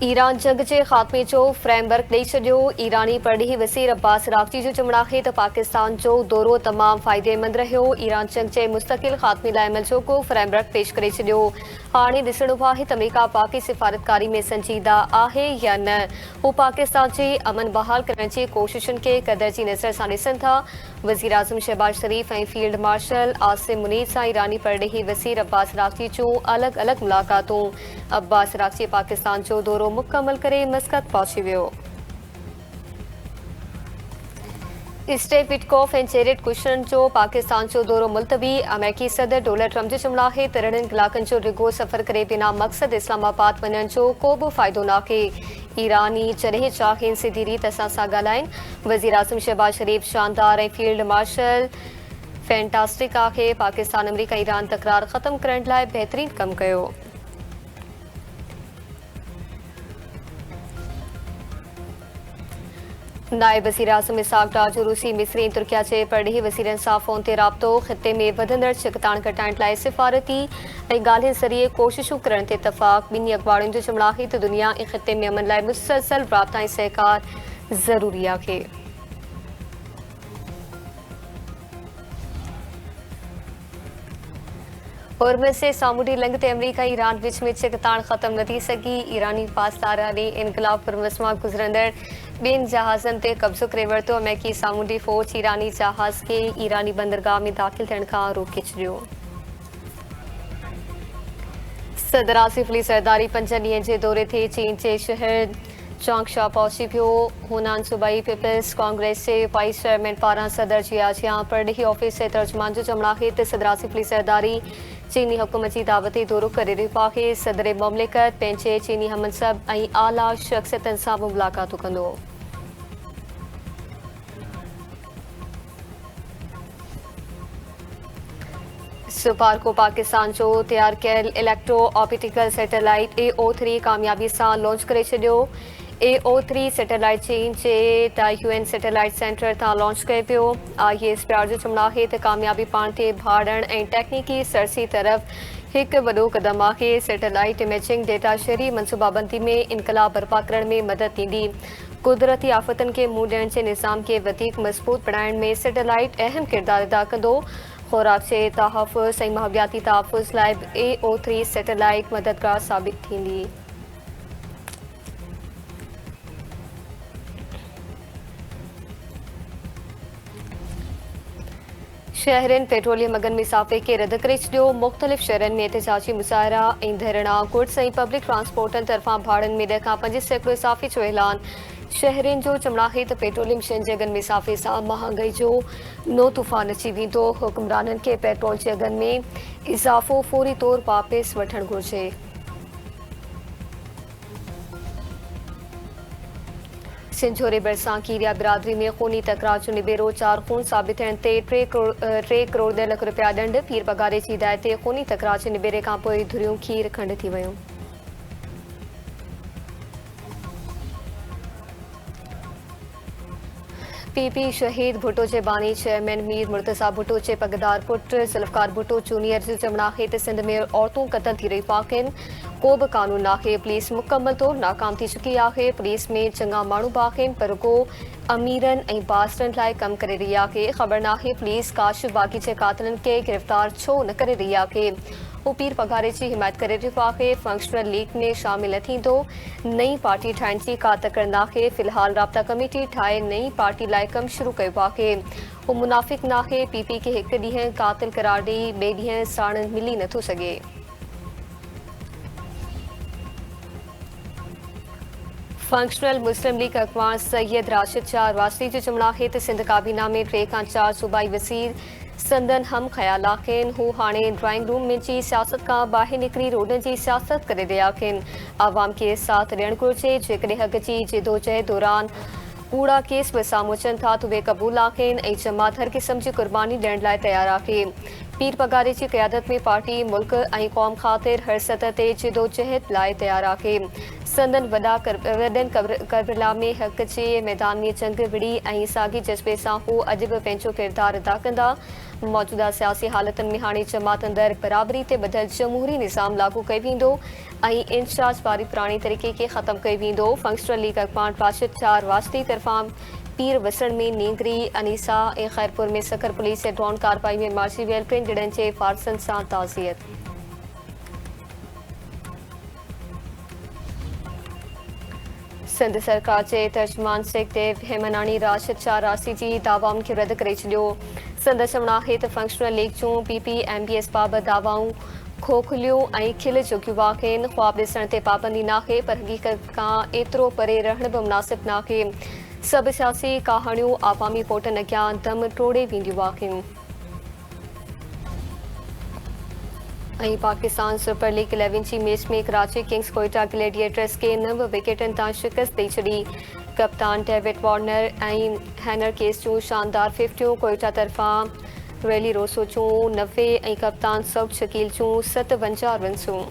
Iran जंग जे ख़ात्मे जो framework ॾेई छॾियो। ईरानी परॾेही वज़ीर अब्बास राग़ची जो चवणु आहे त पाकिस्तान जो दौरो तमामु फ़ाइदेमंद रहियो। ईरान जंग जे मुस्तक़िल ख़ात्मे लाइ अमल जो को फ्रेमवर्क पेश करे छॾियो। हाणे ॾिसणो आहे त अमरीका पाकि सिफ़ारतकारी में संजीदा आहे या न। हू पाकिस्तान जे अमन बहाल करण जी कोशिशुनि खे क़दर जी नज़र सां ॾिसनि था। वज़ीर आज़म शहबाज शरीफ़ ऐं फील्ड मार्शल आसिम मुनीर सां ईरानी परॾेही वज़ीर अब्बास राग़ची जूं अलॻि अलॻि मुलाक़ातूं। अब्बास राग़ची पाकिस्तान जो दौरो मुकम्मल करे मस्कत पहुची वियो। स्टीव विटकॉफ ऐं जेरेड कुशनर जो पाकिस्तान जो दौरो मुलतवी। अमेरिकी सदर डोनाल्ड ट्रंप जो चवणु आहे त रिड़नि इलाक़नि जो रिगो सफ़र करे बिना मक़सद इस्लामाबाद वञण जो को बि फ़ाइदो नाहे। ईरानी जॾहिं चाहीनि सिधी रीत असां सां ॻाल्हाइनि। वज़ीर आज़म शहबाज शरीफ़ शानदार ऐं फील्ड मार्शल फैंटास्टिक आहे। पाकिस्तान अमरीका ईरान तकरार ख़त्म करण लाइ बहितरीन कमु कयो। नायब वज़ीर आज़म इसहाक डार जो रूसी मिस्री ऐं तुर्किया जे परॾेही वज़ीरनि सां फ़ोन ते राब्तो। ख़िते में वधंदड़ छिकताण घटाइण लाइ सिफ़ारती ऐं ॻाल्हियुनि ज़रिए कोशिशूं करण ते इतफ़ाक़। ॿिन्ही अख़बारुनि जो चवणु आहे त दुनिया ऐं ख़िते में अमन लाइ मुसलसल राब्ता ऐं सहकार ज़रूरी आहे। होर्मुज़ जे सामूंडी लंघ ते अमरीका ईरान विच में छिकताण ख़त्म न थी सघी। ईरानी पासदार ॾे इनकलाब परवस मां गुज़रंदड़ ॿियनि जहाज़नि ते कब्ज़ो करे वरितो। अमेरिकी सामूंडी फ़ौज ईरानी जहाज़ खे ईरानी बंदरगाह में दाख़िल थियण खां रोके छॾियो। सदर आसिफ अली ज़रदारी 5 ॾींहनि जे दौरे ते चीन जे शहर चांगशा पहुची वियो। हुनान सूबाई पीपल्स कांग्रेस जे वाइस चेयरमैन पारां सदर जी आजियां परॾेही ऑफिस जे तर्जुमान जो चवणु आहे त सदर आसिफ अली ज़रदारी चीनी हुकूमत जी दावत ते दौरो करे रहियो आहे। सदर मुमलिकत पंहिंजे चीनी हमनसब ऐं आला शख़्सियतनि सां बि मुलाक़ातूं कंदो। सुपारको पाकिस्तान जो तैयार कयल इलेक्ट्रो ऑप्टिकल सैटेलाइट AO3 कामयाबी सां लॉन्च करे छॾियो। AO3 सैटेलाइट चीन जे ताइयुएन सैटेलाइट सेंटर तां लॉन्च कयो पियो। ISPR जो चवणु आहे त कामयाबी पाण ते भाड़ण ऐं टेक्निकी सरसी तरफ़ हिकु वॾो क़दम आहे। सैटेलाइट इमेजिंग डेटा शहरी मनसूबाबंदी में इनकलाब बर्पा करण में मदद ॾींदी। कुदरती आफ़तनि खे मुंहुं ॾियण जे निज़ाम खे वधीक मज़बूत बणाइण में सैटेलाइट अहम किरदारु अदा कंदो। ख़ुराक जे तहफ़्फ़ुज़ ऐं माहौलियाती तहफ़्फ़ुज़ लाइ AO3 सैटेलाइट मददगार साबित थींदी। शहरनि पेट्रोलियम अघनि में इज़ाफ़े खे रद्द करे छॾियो। मुख़्तलिफ़ शहरनि में एहतिजाजी मुज़ाहिरा ऐं धरणा गुड्स ऐं पब्लिक ट्रांसपोर्टनि तरफ़ां भाड़नि में 10 खां 5% इज़ाफ़े जो ऐलान। शहरनि जो चवणु आहे त पेट्रोलियम शयुनि जे अघनि में इज़ाफ़े सां महांगाई जो नओं तूफ़ान अची वेंदो। हुक्मराननि खे पेट्रोल जे अघनि में इज़ाफ़ो फ़ौरी तौरु वापसि वठणु घुरिजे। सिंझोरे भरिसां कीरिया बिरादरी में ख़ूनी तकरार जो निबेरो। 4 खून साबित थियण ते 3 करोड़ 10 लख रुपया ॾंड। पीर पगारे जी हिदायत ते ख़ूनी तकरार जे निबेरे खां पोइ धुरियूं खीर खंड थी वियूं। PP शहीद भुट्टो जे बानी चेयरमैन मीर मुर्तज़ा भुट्टो जे पगदार पुट ज़ुल्फ़कार भुट्टो जूनियर जो चवणु आहे त सिंध में औरतूं क़त्ल थी रहियूं आहिनि। को बि क़ानून नाहे। पुलिस मुकमल तौरु नाकाम थी चुकी आहे। पुलिस में चङा माण्हू बि आहिनि पर को अमीरनि ऐं बासरनि लाइ कमु करे रही आहे। ख़बर नाहे पुलिस काशिफ बाग़ी जे कातिलनि खे गिरफ़्तार छो न करे रही आहे। हू पीर पगारे जी हिमायत करे रहियो आहे। फंक्शनल लीग में शामिल न थींदो। नई पार्टी ठाहिण जी का तकड़ नाहे। फ़िलहाल राब्ता कमेटी ठाहे नई पार्टी लाइ कमु शुरू कयो आहे। हू मुनाफ़िक़ नाहे। PP खे हिकु ॾींहुं कातिल करार ॾेई ॿिए ॾींहुं साण मिली नथो सघे। फंक्शनल मुस्लिम लीग अॻवान सैयद राशिद शाह अरवासी जो चवणु आहे त सिंध काबीना में 3 खां 4 सूबाई वज़ीर संदन हम ख़्याल आहिनि। हू हाणे ड्राइंग रूम में जी सियासत खां ॿाहिरि निकिरी रोडनि जी सियासत करे रहिया आहिनि। आवाम खे साथ ॾियणु घुरिजे। जेकॾहिं हक़ जी जिदोजहद दौरान कूड़ा केस बि साम्हूं अचनि था त उहे क़बूल आहिनि ऐं जमात हर क़िस्म जी क़ुर्बानी ॾियण लाइ तयारु आहे। पीर पगारे की क़यादत में पार्टी मुल्क ऐं क़ौम ख़ातिर हर सतह ते जिदोजहद लाइ तैयार आहे। संदन वॾनि करबला में हक़ जे मैदान में जंग विड़ी ऐं साॻी जज़्बे सां हू अॼु बि पंहिंजो किरदारु अदा कंदा। मौजूदा सियासी हालतुनि में हाणे जमात अंदरि बराबरी ते ॿधल जमहूरी निज़ाम लागू कयो वेंदो ऐं इंचार्ज वारी पुराणे तरीक़े खे ख़त्म कयो वेंदो। फंक्शनल लीग अॻवान राशिद चार वास्ती तरफ़ां पीर वसण में नींगरी अनीसा ऐं ख़ैरपुर में सखर पुलिस जे ड्रोन कार्रवाई में मारिजी वियल टिनि ॼणनि जे वारसनि सां ताज़ियत। सिंध सरकार जे तर्जुमान शेख देव हेमनानी राशिद चार रासी जी दावाउनि खे रद्द करे छॾियो। संदन चवणु आहे त फंक्शनल लीग जूं PPMBS बाबति दावाऊं खोखलियूं ऐं खिल चुकियूं आहिनि। ख़्वाब ॾिसण ते पाबंदी नाहे पर हक़ीक़त खां एतिरो परे रहण बि मुनासिब नाहे। सभु सियासी कहाणियूं आवामी वोटनि अॻियां दम टोड़े वेंदियूं आहिनि। ऐं पाकिस्तान सुपर लीग 11 जी मैच में कराची किंग्स कोयटा ग्लैडिएटर्स खे 9 विकेटनि तां शिकस्त ॾेई छॾी। कप्तान डेविड वार्नर ऐं हैनर केस जूं शानदार 50 कोयटा तरफ़ां वेली रोसो जूं 90 ऐं कप्तान सऊद शकील जूं 57 रन्सूं।